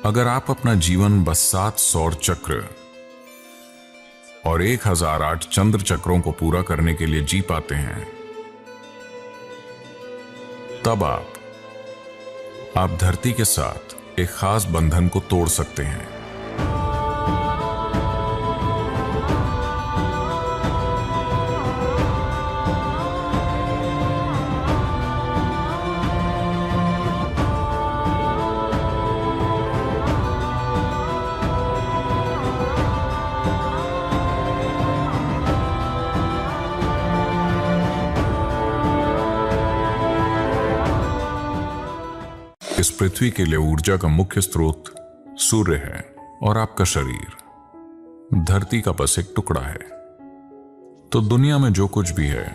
अगर आप अपना जीवन बस 7 सौर चक्र और 1008 चंद्र चक्रों को पूरा करने के लिए जी पाते हैं, तब आप धरती के साथ एक खास बंधन को तोड़ सकते हैं। इस पृथ्वी के लिए ऊर्जा का मुख्य स्रोत सूर्य है और आपका शरीर धरती का बस एक टुकड़ा है। तो दुनिया में जो कुछ भी है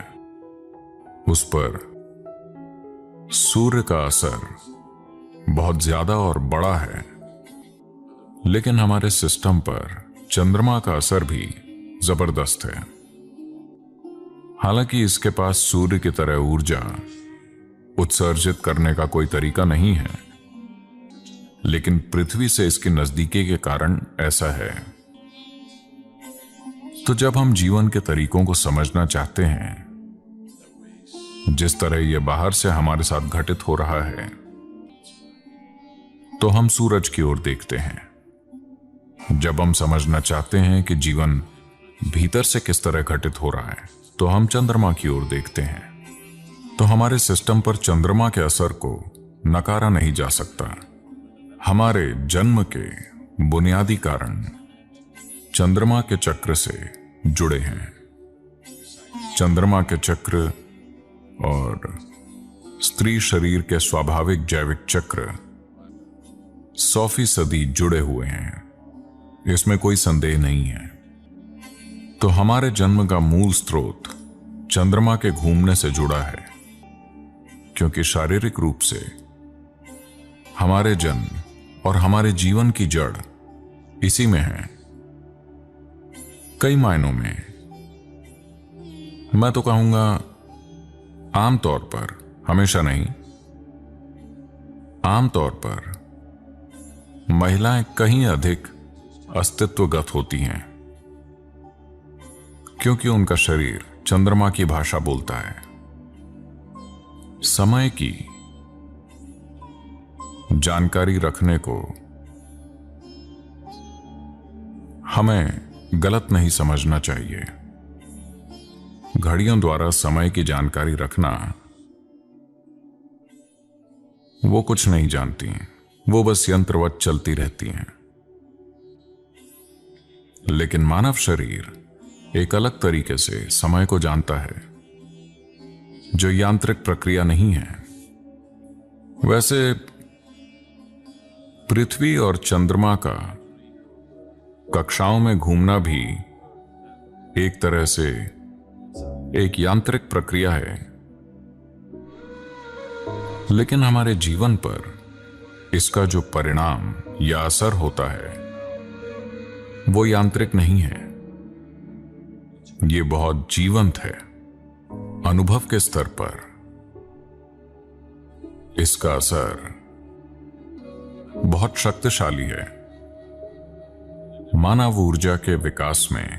उस पर सूर्य का असर बहुत ज्यादा और बड़ा है, लेकिन हमारे सिस्टम पर चंद्रमा का असर भी जबरदस्त है। हालांकि इसके पास सूर्य की तरह ऊर्जा उत्सर्जित करने का कोई तरीका नहीं है, लेकिन पृथ्वी से इसकी नजदीकी के कारण ऐसा है। तो जब हम जीवन के तरीकों को समझना चाहते हैं, जिस तरह यह बाहर से हमारे साथ घटित हो रहा है, तो हम सूरज की ओर देखते हैं। जब हम समझना चाहते हैं कि जीवन भीतर से किस तरह घटित हो रहा है, तो हम चंद्रमा की ओर देखते हैं। तो हमारे सिस्टम पर चंद्रमा के असर को नकारा नहीं जा सकता। हमारे जन्म के बुनियादी कारण चंद्रमा के चक्र से जुड़े हैं। चंद्रमा के चक्र और स्त्री शरीर के स्वाभाविक जैविक चक्र 100% जुड़े हुए हैं, इसमें कोई संदेह नहीं है। तो हमारे जन्म का मूल स्रोत चंद्रमा के घूमने से जुड़ा है, क्योंकि शारीरिक रूप से हमारे जन्म और हमारे जीवन की जड़ इसी में है। कई मायनों में मैं तो कहूंगा आमतौर पर, हमेशा नहीं, आमतौर पर महिलाएं कहीं अधिक अस्तित्वगत होती हैं, क्योंकि उनका शरीर चंद्रमा की भाषा बोलता है। समय की जानकारी रखने को हमें गलत नहीं समझना चाहिए। घड़ियों द्वारा समय की जानकारी रखना, वो कुछ नहीं जानती, वो बस यंत्रवत चलती रहती हैं। लेकिन मानव शरीर एक अलग तरीके से समय को जानता है, जो यांत्रिक प्रक्रिया नहीं है। वैसे पृथ्वी और चंद्रमा का कक्षाओं में घूमना भी एक तरह से एक यांत्रिक प्रक्रिया है, लेकिन हमारे जीवन पर इसका जो परिणाम या असर होता है वो यांत्रिक नहीं है। ये बहुत जीवंत है। अनुभव के स्तर पर इसका असर बहुत शक्तिशाली है। मानव ऊर्जा के विकास में,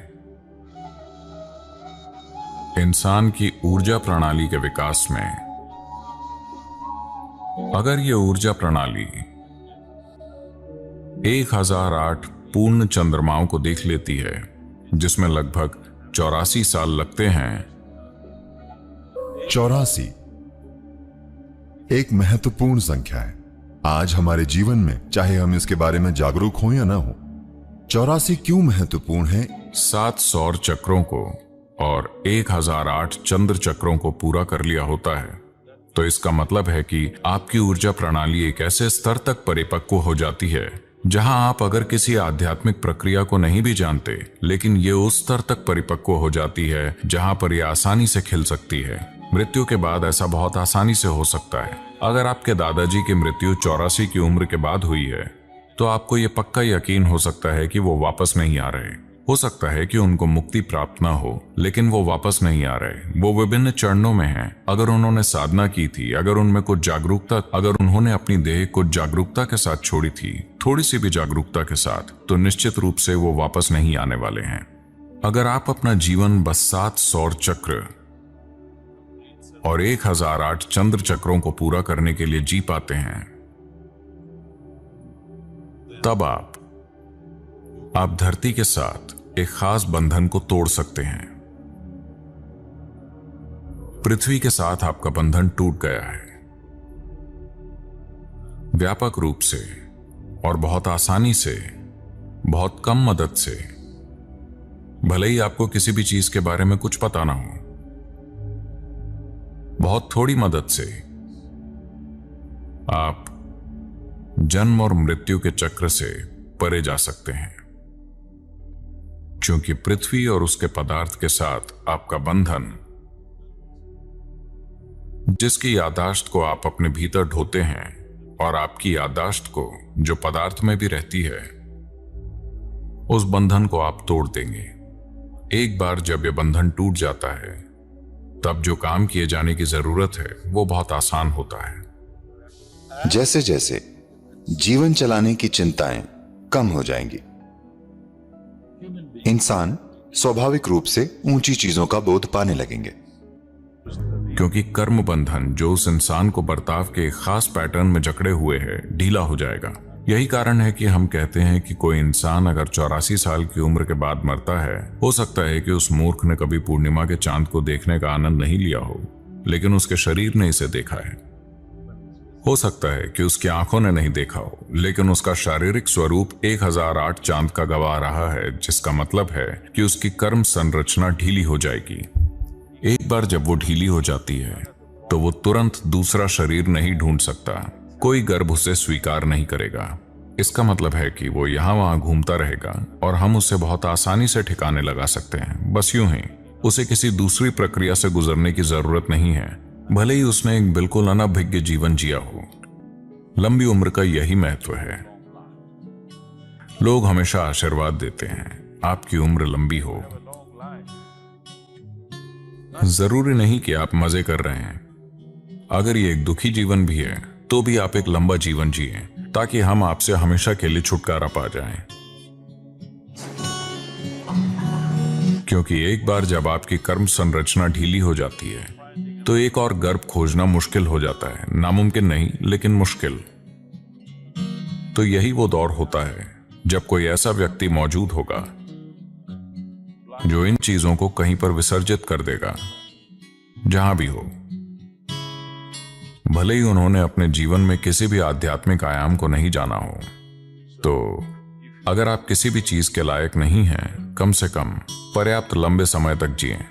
इंसान की ऊर्जा प्रणाली के विकास में, अगर यह ऊर्जा प्रणाली 1008 पूर्ण चंद्रमाओं को देख लेती है, जिसमें लगभग 84 साल लगते हैं। 84 एक महत्वपूर्ण संख्या है आज हमारे जीवन में, चाहे हम इसके बारे में जागरूक हों या ना हो। 84 क्यों महत्वपूर्ण है? 7 सौर चक्रों को और 1008 चंद्र चक्रों को पूरा कर लिया होता है, तो इसका मतलब है कि आपकी ऊर्जा प्रणाली एक ऐसे स्तर तक परिपक्व हो जाती है जहां आप अगर किसी आध्यात्मिक प्रक्रिया को नहीं भी जानते, लेकिन ये उस स्तर तक परिपक्व हो जाती है जहां पर यह आसानी से खिल सकती है। मृत्यु के बाद ऐसा बहुत आसानी से हो सकता है। अगर आपके दादाजी की मृत्यु 84 की उम्र के बाद हुई है, तो आपको यह पक्का यकीन हो सकता है कि वो वापस नहीं आ रहे। हो सकता है कि उनको मुक्ति प्राप्त ना हो, लेकिन वो वापस नहीं आ रहे। वो विभिन्न चरणों में हैं। अगर उन्होंने साधना की थी, अगर उनमें कुछ जागरूकता, अगर उन्होंने अपनी देह कुछ जागरूकता के साथ छोड़ी थी, थोड़ी सी भी जागरूकता के साथ, तो निश्चित रूप से वो वापस नहीं आने वाले हैं। अगर आप अपना जीवन बस 7 सौर चक्र और 1008 चंद्र चक्रों को पूरा करने के लिए जी पाते हैं, तब आप धरती के साथ एक खास बंधन को तोड़ सकते हैं। पृथ्वी के साथ आपका बंधन टूट गया है, व्यापक रूप से और बहुत आसानी से, बहुत कम मदद से। भले ही आपको किसी भी चीज के बारे में कुछ पता ना हो, बहुत थोड़ी मदद से आप जन्म और मृत्यु के चक्र से परे जा सकते हैं, क्योंकि पृथ्वी और उसके पदार्थ के साथ आपका बंधन, जिसकी याददाश्त को आप अपने भीतर ढोते हैं और आपकी याददाश्त को जो पदार्थ में भी रहती है, उस बंधन को आप तोड़ देंगे। एक बार जब यह बंधन टूट जाता है, तब जो काम किए जाने की जरूरत है वो बहुत आसान होता है। जैसे जैसे जीवन चलाने की चिंताएं कम हो जाएंगी, इंसान स्वाभाविक रूप से ऊंची चीजों का बोध पाने लगेंगे। क्योंकि कर्म बंधन जो उस इंसान को बर्ताव के एक खास पैटर्न में जकड़े हुए है, ढीला हो जाएगा। यही कारण है कि हम कहते हैं कि कोई इंसान अगर 84 साल की उम्र के बाद मरता है, हो सकता है कि उस मूर्ख ने कभी पूर्णिमा के चांद को देखने का आनंद नहीं लिया हो, लेकिन उसके शरीर ने इसे देखा है। हो सकता है कि उसकी आंखों ने नहीं देखा हो, लेकिन उसका शारीरिक स्वरूप 1008 चांद का गवाह रहा है, जिसका मतलब है कि उसकी कर्म संरचना ढीली हो जाएगी। एक बार जब वो ढीली हो जाती है, तो वो तुरंत दूसरा शरीर नहीं ढूंढ सकता। कोई गर्भ उसे स्वीकार नहीं करेगा। इसका मतलब है कि वो यहां वहां घूमता रहेगा और हम उसे बहुत आसानी से ठिकाने लगा सकते हैं। बस यूं ही उसे किसी दूसरी प्रक्रिया से गुजरने की जरूरत नहीं है, भले ही उसने एक बिल्कुल अनभिज्ञ जीवन जिया हो। लंबी उम्र का यही महत्व है। लोग हमेशा आशीर्वाद देते हैं, आपकी उम्र लंबी हो। जरूरी नहीं कि आप मजे कर रहे हैं। अगर ये एक दुखी जीवन भी है, तो भी आप एक लंबा जीवन जिए, ताकि हम आपसे हमेशा के लिए छुटकारा पा जाएं। क्योंकि एक बार जब आपकी कर्म संरचना ढीली हो जाती है, तो एक और गर्भ खोजना मुश्किल हो जाता है। नामुमकिन नहीं, लेकिन मुश्किल। तो यही वो दौर होता है जब कोई ऐसा व्यक्ति मौजूद होगा जो इन चीजों को कहीं पर विसर्जित कर देगा, जहां भी हो। भले ही उन्होंने अपने जीवन में किसी भी आध्यात्मिक आयाम को नहीं जाना हो। तो अगर आप किसी भी चीज के लायक नहीं हैं, कम से कम पर्याप्त लंबे समय तक जिएं।